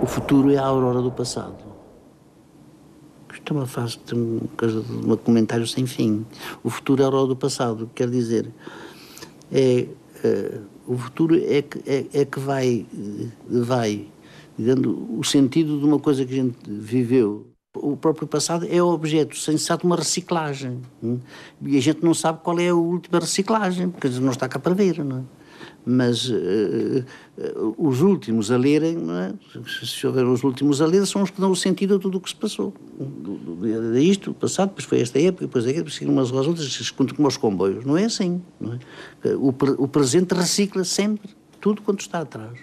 O futuro é a aurora do passado. Isto é uma frase, um comentário sem fim. O futuro é a aurora do passado, quer dizer, o futuro é que vai dando o sentido de uma coisa que a gente viveu. O próprio passado é o objeto sensato de uma reciclagem. E a gente não sabe qual é a última reciclagem, porque a gente não está cá para ver, não é? Mas os últimos a lerem, não é? Se houver os últimos a ler, são os que dão o sentido a tudo o que se passou. Isto, o passado, depois foi esta época, depois aquilo, depois umas às outras, como aos comboios. Não é assim. Não é? O presente recicla sempre tudo quanto está atrás.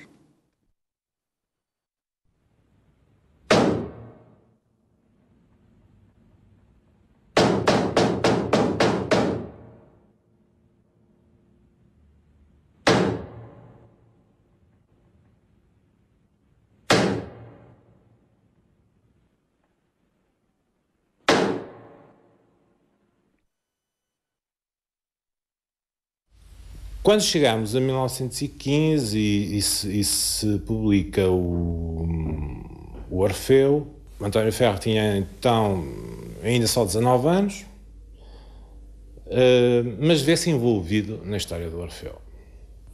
Quando chegamos a 1915 e se publica o Orfeu, António Ferro tinha então ainda só 19 anos, mas vê-se envolvido na história do Orfeu.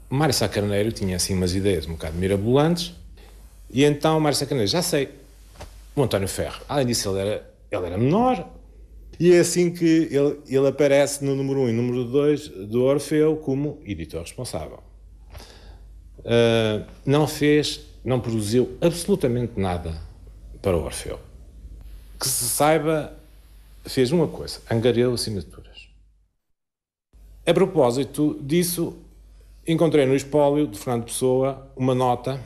Mário Sá Carneiro tinha assim umas ideias um bocado mirabolantes, e então Mário Sá Carneiro, já sei, o António Ferro, além disso ele era menor, e é assim que ele aparece no número 1 e número 2 do Orfeu como editor responsável. Não produziu absolutamente nada para o Orfeu. Que se saiba, fez uma coisa, angariou assinaturas. A propósito disso, encontrei no espólio de Fernando Pessoa uma nota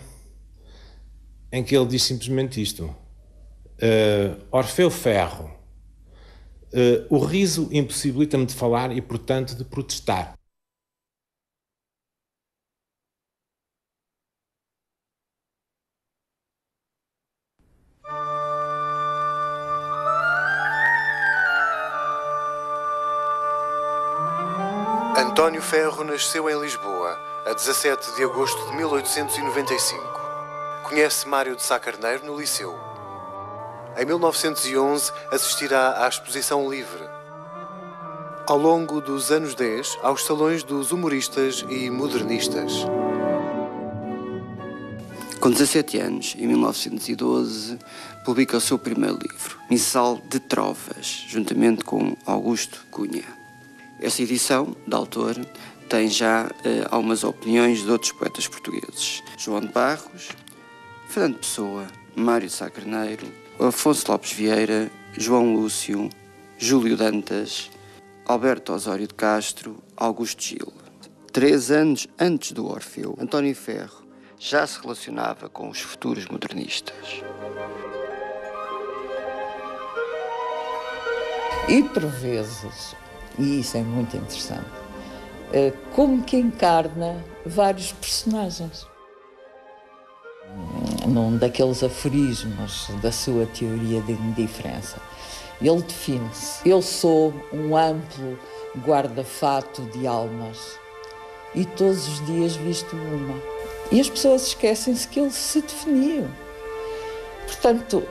em que ele diz simplesmente isto. Orfeu Ferro. O riso impossibilita-me de falar e, portanto, de protestar. António Ferro nasceu em Lisboa, a 17 de agosto de 1895. Conhece Mário de Sá Carneiro no Liceu. Em 1911 assistirá à Exposição Livre. Ao longo dos anos 10, aos salões dos humoristas e modernistas. Com 17 anos, em 1912, publica o seu primeiro livro, Missal de Trovas, juntamente com Augusto Cunha. Essa edição, da autor, tem já algumas opiniões de outros poetas portugueses. João de Barros, Fernando Pessoa, Mário de Sá Carneiro, Afonso Lopes Vieira, João Lúcio, Júlio Dantas, Alberto Osório de Castro, Augusto Gil. 3 anos antes do Orfeu, António Ferro já se relacionava com os futuros modernistas. E por vezes, e isso é muito interessante, como que encarna vários personagens. Num daqueles aforismos da sua teoria de indiferença, ele define-se: eu sou um amplo guarda-fato de almas e todos os dias visto uma. E as pessoas esquecem-se que ele se definiu. Portanto,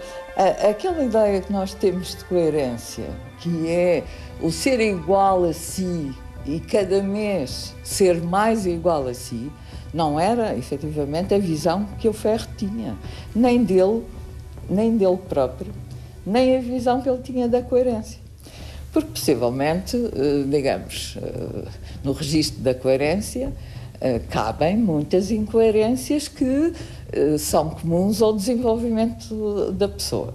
aquela ideia que nós temos de coerência, que é o ser igual a si e cada mês ser mais igual a si, não era, efetivamente, a visão que o Ferro tinha, nem dele próprio, nem a visão que ele tinha da coerência. Porque, possivelmente, digamos, no registro da coerência, cabem muitas incoerências que são comuns ao desenvolvimento da pessoa.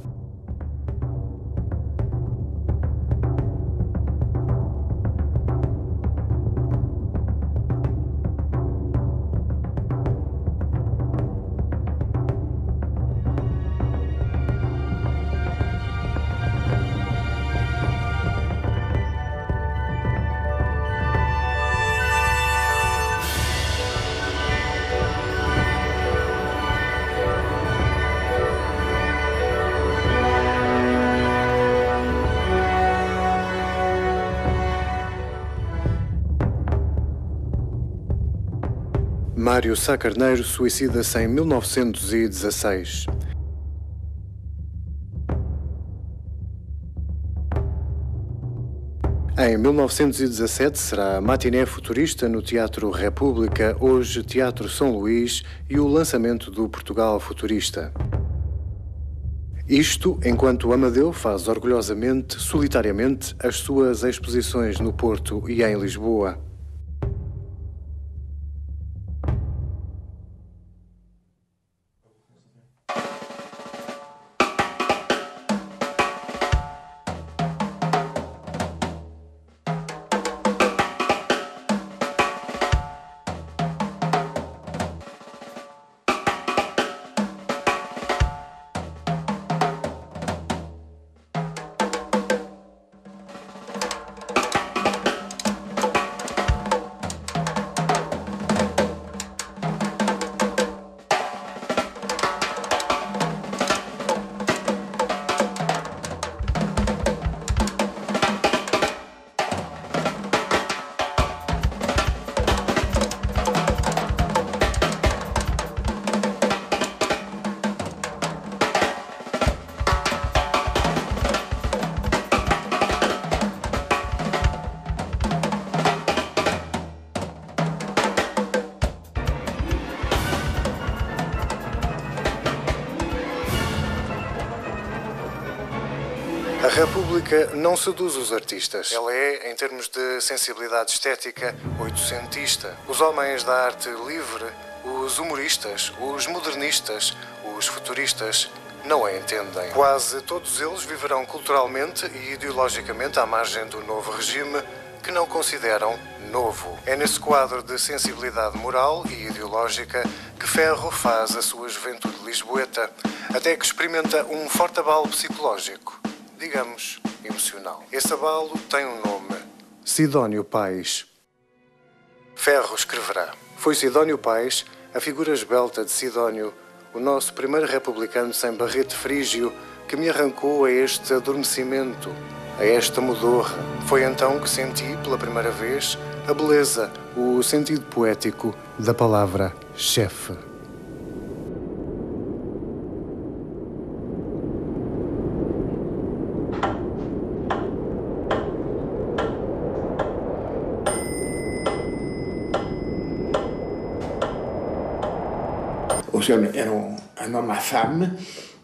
Mário Sá Carneiro suicida-se em 1916. Em 1917 será a matiné futurista no Teatro República, hoje Teatro São Luís, e o lançamento do Portugal Futurista. Isto enquanto Amadeu faz orgulhosamente, solitariamente, as suas exposições no Porto e em Lisboa. A República não seduz os artistas. Ela é, em termos de sensibilidade estética, oitocentista. Os homens da arte livre, os humoristas, os modernistas, os futuristas, não a entendem. Quase todos eles viverão culturalmente e ideologicamente à margem do novo regime, que não consideram novo. É nesse quadro de sensibilidade moral e ideológica que Ferro faz a sua juventude lisboeta, até que experimenta um forte abalo psicológico, digamos, emocional. Esse abalo tem um nome: Sidónio Pais. Ferro escreverá: foi Sidónio Pais, a figura esbelta de Sidónio, o nosso primeiro republicano sem barrete frígio, que me arrancou a este adormecimento, a esta modorra. Foi então que senti, pela primeira vez, a beleza, o sentido poético da palavra chefe. O senhor era um homem afame,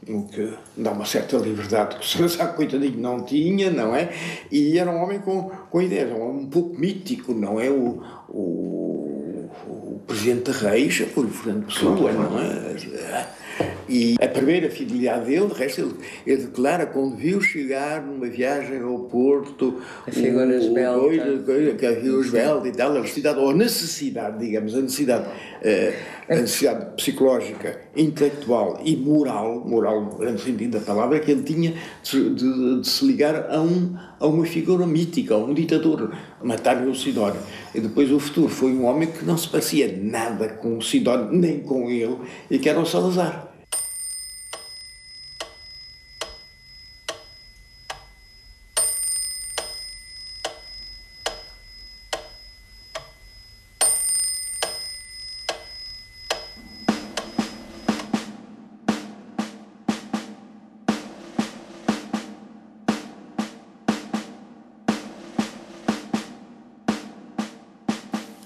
o que dá uma certa liberdade que o senhor sabe, coitadinho, não tinha, não é? E era um homem com ideias, um pouco mítico, não é? O Presidente Reis foi o Fernando Pessoa, não é? E a primeira fidelidade dele, de resto, ele declara quando viu chegar numa viagem ao Porto a figura esbelta e tal, a necessidade, ou a necessidade, digamos, a necessidade psicológica, intelectual e moral no grande sentido da palavra, que ele tinha de se ligar a uma figura mítica, a um ditador, matar o Sidónio. E depois o futuro foi um homem que não se parecia nada com o Sidónio, nem com ele, e que era o Salazar.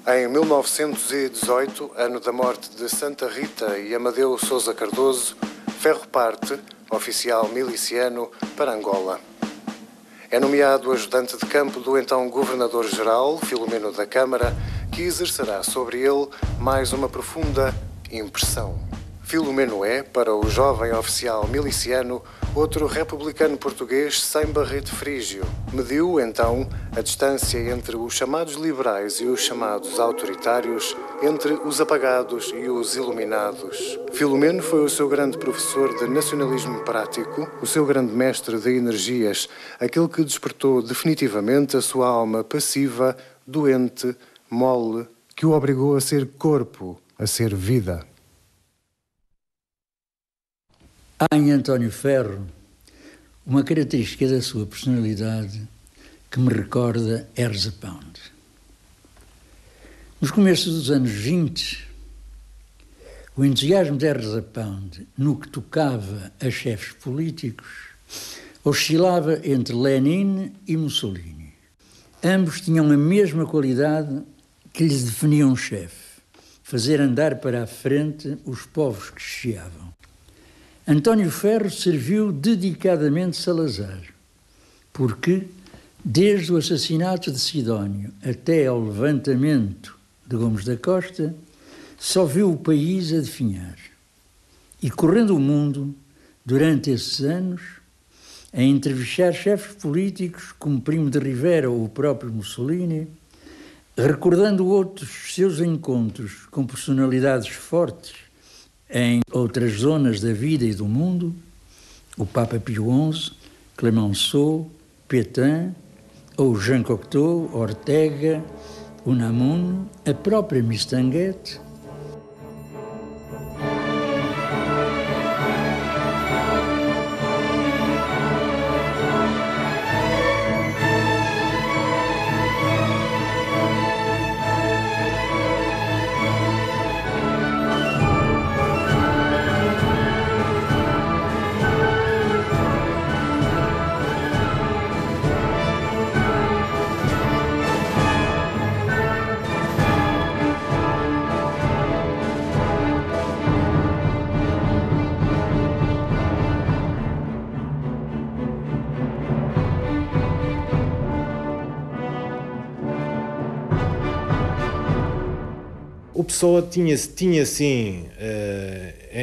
Em 1918, ano da morte de Santa Rita e Amadeu Sousa Cardoso, Ferro parte, oficial miliciano, para Angola. É nomeado ajudante de campo do então governador-geral, Filomeno da Câmara, que exercerá sobre ele mais uma profunda impressão. Filomeno é, para o jovem oficial miliciano, outro republicano português sem barrete frígio. Mediu, então, a distância entre os chamados liberais e os chamados autoritários, entre os apagados e os iluminados. Filomeno foi o seu grande professor de nacionalismo prático, o seu grande mestre de energias, aquele que despertou definitivamente a sua alma passiva, doente, mole, que o obrigou a ser corpo, a ser vida. Há em António Ferro uma característica da sua personalidade que me recorda Ezra Pound. Nos começos dos anos 20, o entusiasmo de Ezra Pound no que tocava a chefes políticos oscilava entre Lenin e Mussolini. Ambos tinham a mesma qualidade que lhes definia um chefe: fazer andar para a frente os povos que chegavam. António Ferro serviu dedicadamente Salazar, porque, desde o assassinato de Sidónio até ao levantamento de Gomes da Costa, só viu o país a definhar. E correndo o mundo, durante esses anos, a entrevistar chefes políticos como Primo de Rivera ou o próprio Mussolini, recordando outros seus encontros com personalidades fortes em outras zonas da vida e do mundo, o Papa Pio XI, Clemenceau, Pétain, ou Jean Cocteau, Ortega, Unamuno, a própria Missanguet. O Pessoa tinha sim,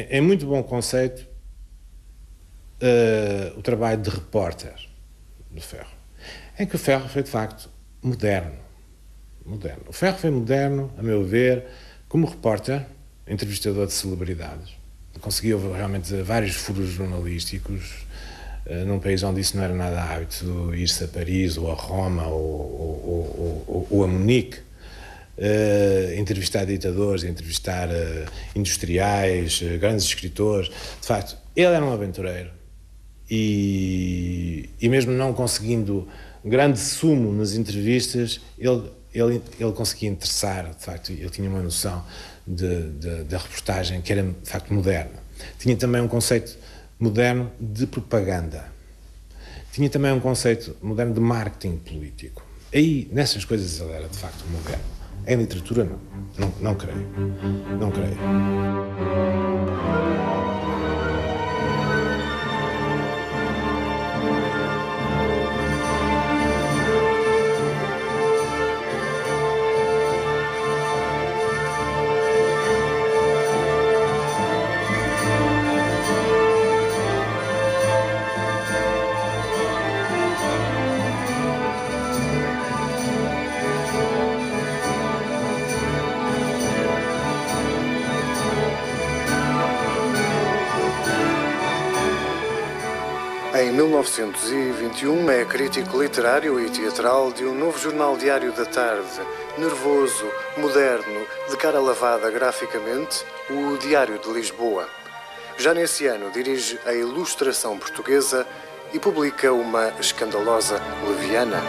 em muito bom conceito, o trabalho de repórter do Ferro, em que o Ferro foi de facto moderno. O Ferro foi moderno, a meu ver, como repórter, entrevistador de celebridades. Conseguiu realmente vários furos jornalísticos, num país onde isso não era nada hábito, ir-se a Paris ou a Roma ou a Munique. Entrevistar ditadores, entrevistar industriais, grandes escritores. De facto, ele era um aventureiro e mesmo não conseguindo grande sumo nas entrevistas, ele conseguia interessar. De facto, ele tinha uma noção da reportagem que era de facto moderna. Tinha também um conceito moderno de propaganda. Tinha também um conceito moderno de marketing político. Aí, nessas coisas, ele era de facto moderno. Em literatura, não creio. Não creio. Em 1921 é crítico literário e teatral de um novo jornal diário da tarde, nervoso, moderno, de cara lavada graficamente, o Diário de Lisboa. Já nesse ano dirige a Ilustração Portuguesa e publica uma escandalosa Leviana.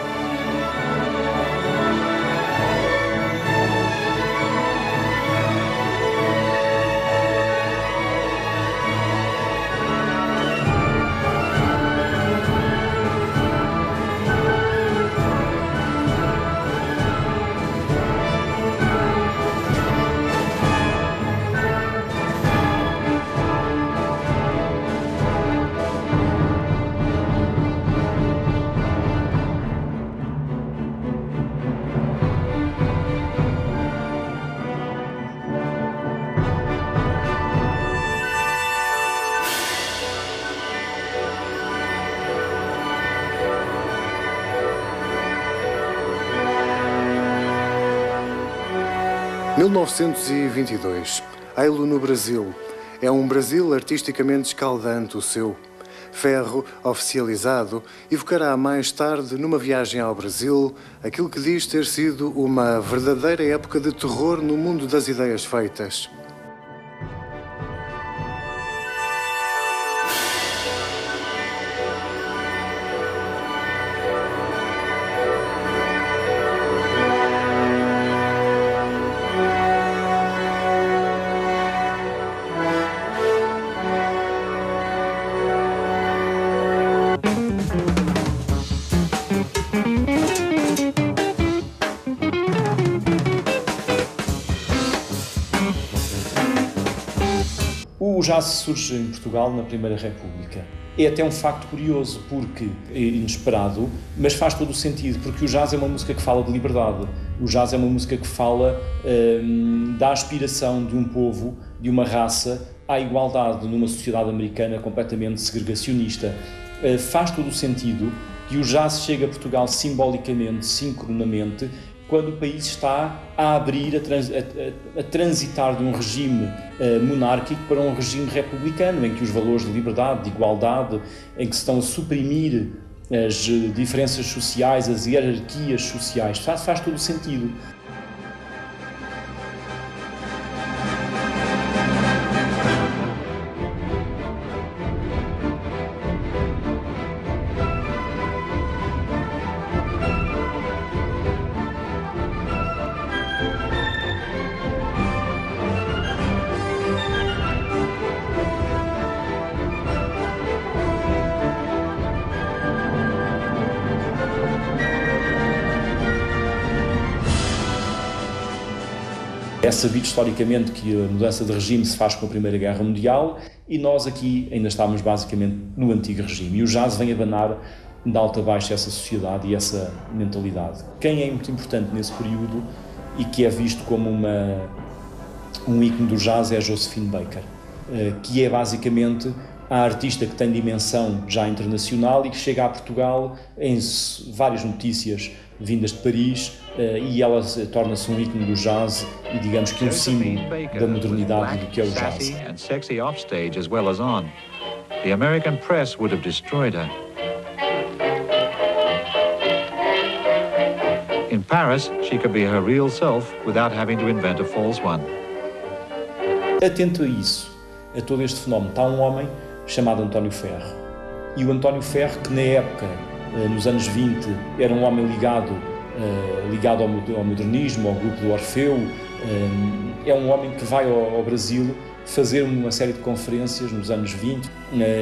Em 1922, Ai-lo no Brasil. É um Brasil artisticamente escaldante o seu. Ferro, oficializado, evocará mais tarde, numa viagem ao Brasil, aquilo que diz ter sido uma verdadeira época de terror no mundo das ideias feitas. O jazz surge em Portugal na Primeira República. É até um facto curioso, porque é inesperado, mas faz todo o sentido, porque o jazz é uma música que fala de liberdade. O jazz é uma música que fala da aspiração de um povo, de uma raça, à igualdade numa sociedade americana completamente segregacionista. Faz todo o sentido que o jazz chega a Portugal simbolicamente, sincronamente, quando o país está a abrir, a transitar de um regime monárquico para um regime republicano, em que os valores de liberdade, de igualdade, em que se estão a suprimir as diferenças sociais, as hierarquias sociais, faz todo o sentido. É sabido historicamente que a mudança de regime se faz com a Primeira Guerra Mundial e nós aqui ainda estávamos basicamente no antigo regime. E o jazz vem abanar de alto a baixo essa sociedade e essa mentalidade. Quem é muito importante nesse período e que é visto como um ícone do jazz é a Josephine Baker, que é basicamente a artista que tem dimensão já internacional e que chega a Portugal em várias notícias vindas de Paris, e ela torna-se um ícone do jazz e digamos que um símbolo da modernidade do que é o jazz. Sexy offstage as well as on. The American press would have destroyed her. In Paris, she could be her real self without having to invent a false one. Atento a isso, a todo este fenómeno, está um homem chamado António Ferro. E o António Ferro, que na época, nos anos 20, era um homem ligado ao modernismo, ao grupo do Orfeu, é um homem que vai ao Brasil fazer uma série de conferências nos anos 20,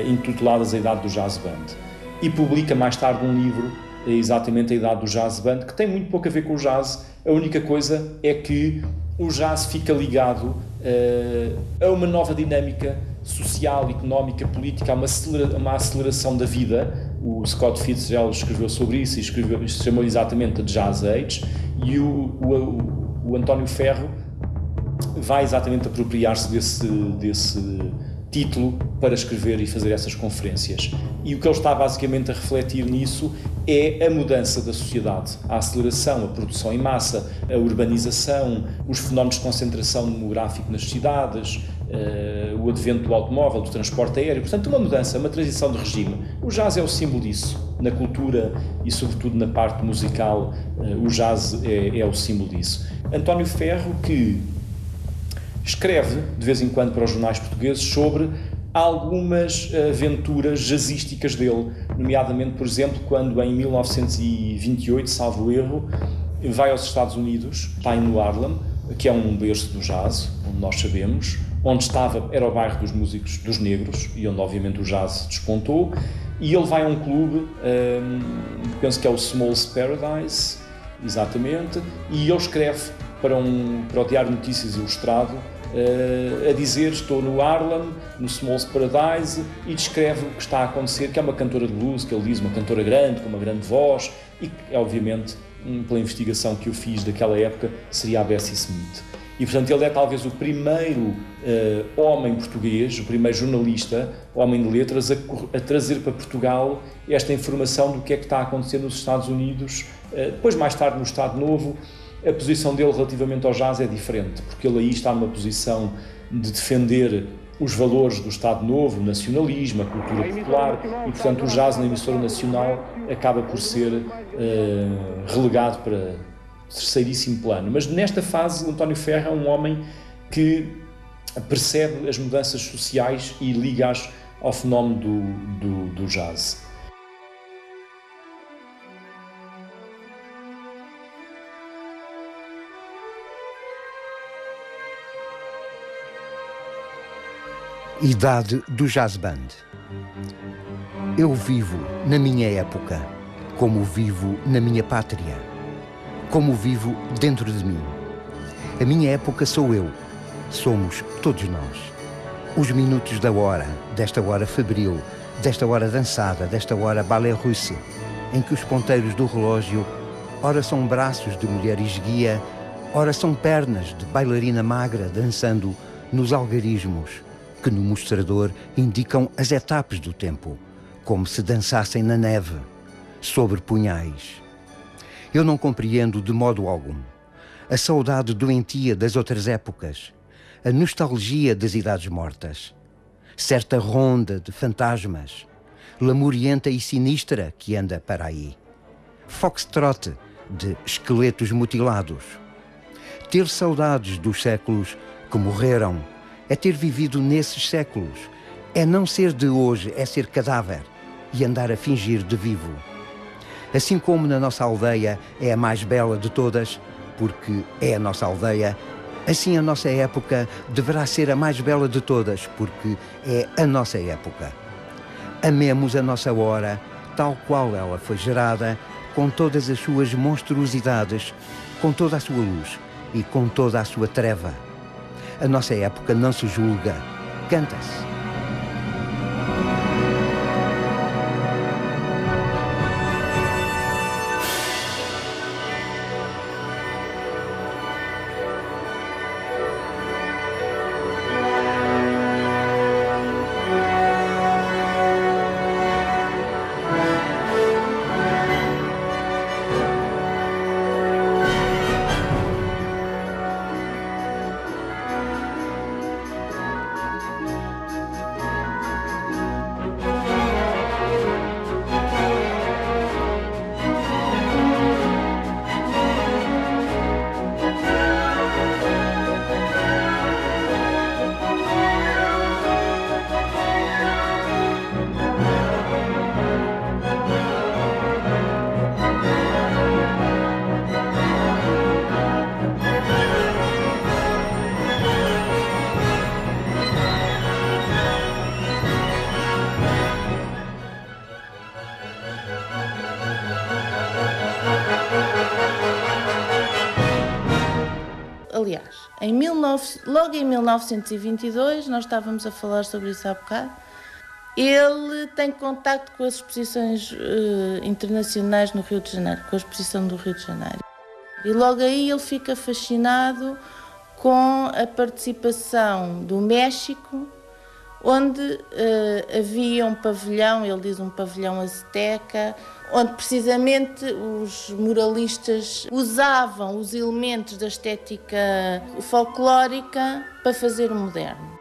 intituladas A Idade do Jazz Band. E publica mais tarde um livro, exatamente A Idade do Jazz Band, que tem muito pouco a ver com o jazz. A única coisa é que o jazz fica ligado a uma nova dinâmica social, económica, política, a uma aceleração da vida. O Scott Fitzgerald escreveu sobre isso e chamou exatamente de Jazz Age, e o António Ferro vai exatamente apropriar-se desse título para escrever e fazer essas conferências. E o que ele está basicamente a refletir nisso é a mudança da sociedade, a aceleração, a produção em massa, a urbanização, os fenómenos de concentração demográfica nas cidades, o advento do automóvel, do transporte aéreo, portanto uma mudança, uma transição de regime. O jazz é o símbolo disso, na cultura e sobretudo na parte musical, o jazz é o símbolo disso. António Ferro, que escreve de vez em quando para os jornais portugueses sobre algumas aventuras jazzísticas dele, nomeadamente, por exemplo, quando em 1928, salvo erro, vai aos Estados Unidos, está em New Harlem, que é um berço do jazz, onde nós sabemos, onde era o bairro dos músicos, dos negros, e onde obviamente o jazz despontou, e ele vai a um clube, penso que é o Small's Paradise, exatamente, e ele escreve para o Diário de Notícias Ilustrado, a dizer: estou no Harlem, no Small's Paradise, e descreve o que está a acontecer, que é uma cantora de blues, que ele diz, uma cantora grande, com uma grande voz, e que, obviamente, pela investigação que eu fiz daquela época, seria a Bessie Smith. E, portanto, ele é talvez o primeiro homem português, o primeiro jornalista, homem de letras, a trazer para Portugal esta informação do que é que está a acontecer nos Estados Unidos. Depois, mais tarde, no Estado Novo, a posição dele relativamente ao jazz é diferente, porque ele aí está numa posição de defender os valores do Estado Novo, o nacionalismo, a cultura popular, e, portanto, o jazz na emissora nacional acaba por ser relegado para terceiríssimo plano. Mas nesta fase, o António Ferro é um homem que percebe as mudanças sociais e liga-as ao fenómeno do jazz. Idade do Jazz Band. Eu vivo na minha época, como vivo na minha pátria, como vivo dentro de mim. A minha época sou eu, somos todos nós. Os minutos da hora, desta hora febril, desta hora dançada, desta hora ballet russe, em que os ponteiros do relógio ora são braços de mulher esguia, ora são pernas de bailarina magra dançando nos algarismos que no mostrador indicam as etapas do tempo, como se dançassem na neve, sobre punhais. Eu não compreendo de modo algum a saudade doentia das outras épocas, a nostalgia das idades mortas, certa ronda de fantasmas, lamurienta e sinistra que anda para aí, foxtrot de esqueletos mutilados. Ter saudades dos séculos que morreram é ter vivido nesses séculos, é não ser de hoje, é ser cadáver e andar a fingir de vivo. Assim como na nossa aldeia é a mais bela de todas, porque é a nossa aldeia, assim a nossa época deverá ser a mais bela de todas, porque é a nossa época. Amemos a nossa hora, tal qual ela foi gerada, com todas as suas monstruosidades, com toda a sua luz e com toda a sua treva. A nossa época não se julga, canta-se. Aliás, logo em 1922, nós estávamos a falar sobre isso há bocado, ele tem contacto com as exposições internacionais no Rio de Janeiro, com a exposição do Rio de Janeiro. E logo aí ele fica fascinado com a participação do México, onde havia um pavilhão, ele diz um pavilhão azteca, onde precisamente os muralistas usavam os elementos da estética folclórica para fazer o moderno.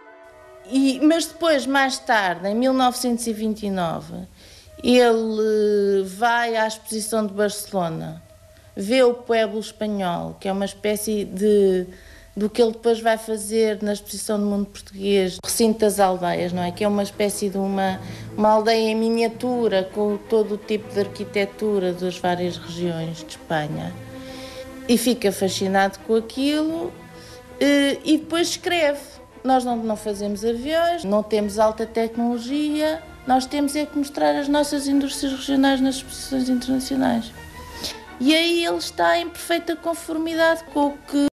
Mas depois, mais tarde, em 1929, ele vai à exposição de Barcelona, vê o Pueblo Espanhol, que é uma espécie do que ele depois vai fazer na exposição do mundo português, o recinto das aldeias, não é? Que é uma espécie de uma aldeia em miniatura, com todo o tipo de arquitetura das várias regiões de Espanha. E fica fascinado com aquilo e depois escreve. Nós não fazemos aviões, não temos alta tecnologia, nós temos é que mostrar as nossas indústrias regionais nas exposições internacionais. E aí ele está em perfeita conformidade com o que